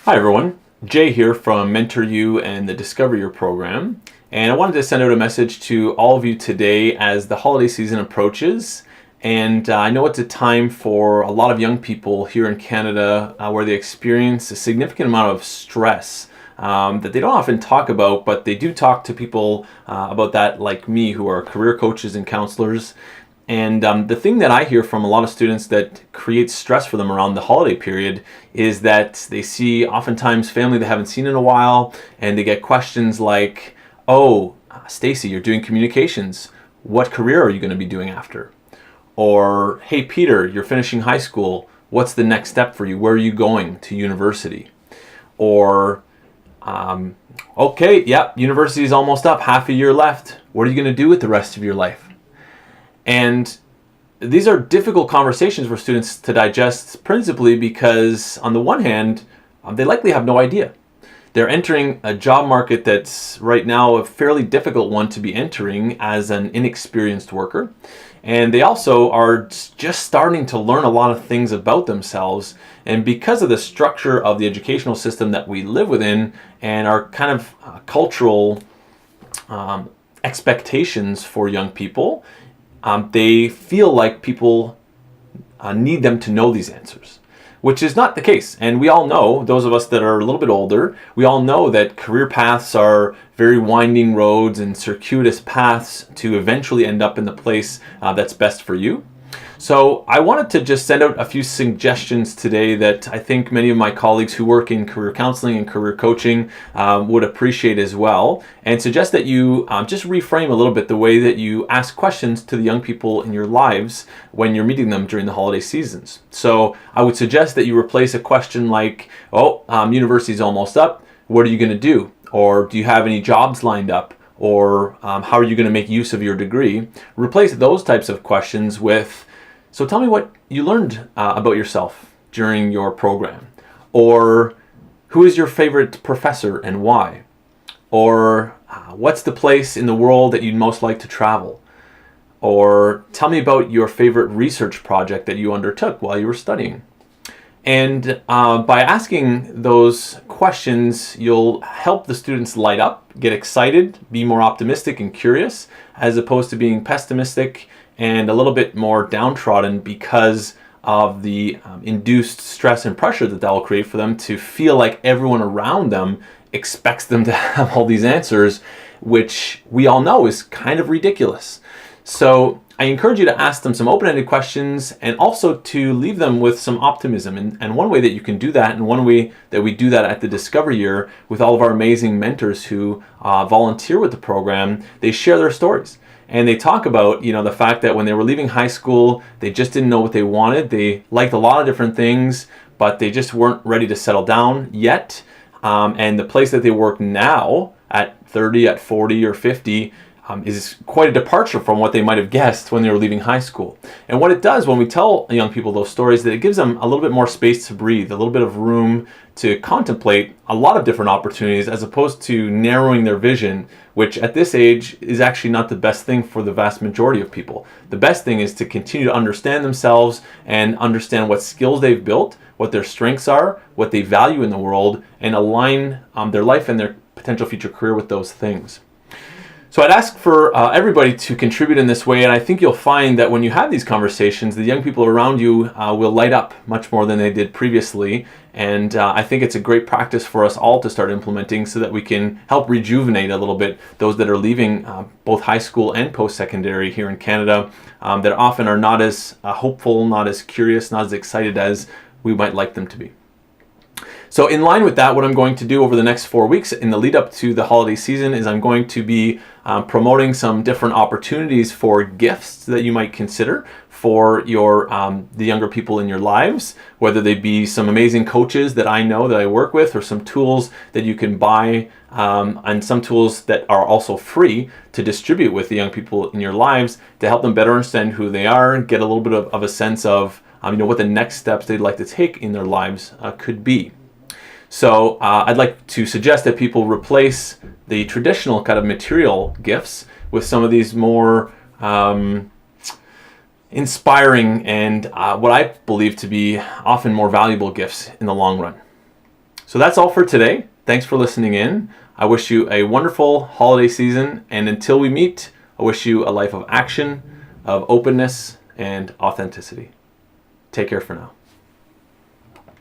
Hi everyone, Jay here from MentorU and the Discover Your program. And I wanted to send out a message to all of you today as the holiday season approaches. And I know it's a time for a lot of young people here in Canada where they experience a significant amount of stress that they don't often talk about, but they do talk to people about that like me who are career coaches and counselors. And the thing that I hear from a lot of students that creates stress for them around the holiday period is that they see oftentimes family they haven't seen in a while, and they get questions like, "Oh, Stacy, you're doing communications. What career are you going to be doing after?" Or, "Hey, Peter, you're finishing high school. What's the next step for you? Where are you going to university?" Or, "Okay, yep, university is almost up. Half a year left. What are you going to do with the rest of your life?" And these are difficult conversations for students to digest, principally because on the one hand, they likely have no idea. They're entering a job market that's right now a fairly difficult one to be entering as an inexperienced worker. And they also are just starting to learn a lot of things about themselves. And because of the structure of the educational system that we live within and our kind of cultural expectations for young people, they feel like people need them to know these answers, which is not the case. And we all know, those of us that are a little bit older, we all know that career paths are very winding roads and circuitous paths to eventually end up in the place that's best for you. So I wanted to just send out a few suggestions today that I think many of my colleagues who work in career counseling and career coaching would appreciate as well, and suggest that you just reframe a little bit the way that you ask questions to the young people in your lives when you're meeting them during the holiday seasons. So I would suggest that you replace a question like, university's almost up. What are you going to do? Or do you have any jobs lined up? Or how are you going to make use of your degree? Replace those types of questions with, "So tell me what you learned about yourself during your program." Or, "Who is your favorite professor and why?" Or, "What's the place in the world that you'd most like to travel?" Or, "Tell me about your favorite research project that you undertook while you were studying." And by asking those questions, you'll help the students light up, get excited, be more optimistic and curious, as opposed to being pessimistic and a little bit more downtrodden because of the induced stress and pressure that will create for them to feel like everyone around them expects them to have all these answers, which we all know is kind of ridiculous. So I encourage you to ask them some open-ended questions and also to leave them with some optimism. And one way that you can do that, and one way that we do that at the Discover Year with all of our amazing mentors who volunteer with the program, they share their stories. And they talk about, the fact that when they were leaving high school, they just didn't know what they wanted. They liked a lot of different things, but they just weren't ready to settle down yet. And the place that they work now at 30, at 40 or 50, is quite a departure from what they might have guessed when they were leaving high school. And what it does when we tell young people those stories, that it gives them a little bit more space to breathe, a little bit of room to contemplate a lot of different opportunities, as opposed to narrowing their vision, which at this age is actually not the best thing for the vast majority of people. The best thing is to continue to understand themselves and understand what skills they've built, what their strengths are, what they value in the world, and align their life and their potential future career with those things. So I'd ask for everybody to contribute in this way, and I think you'll find that when you have these conversations, the young people around you will light up much more than they did previously, and I think it's a great practice for us all to start implementing so that we can help rejuvenate a little bit those that are leaving both high school and post-secondary here in Canada that often are not as hopeful, not as curious, not as excited as we might like them to be. So in line with that, what I'm going to do over the next 4 weeks in the lead up to the holiday season is I'm going to be promoting some different opportunities for gifts that you might consider for your the younger people in your lives, whether they be some amazing coaches that I know that I work with, or some tools that you can buy, and some tools that are also free to distribute with the young people in your lives to help them better understand who they are, get a little bit of a sense of what the next steps they'd like to take in their lives could be. So I'd like to suggest that people replace the traditional kind of material gifts with some of these more inspiring and what I believe to be often more valuable gifts in the long run. So that's all for today. Thanks for listening in. I wish you a wonderful holiday season, and until we meet, I wish you a life of action, of openness, and authenticity. Take care for now.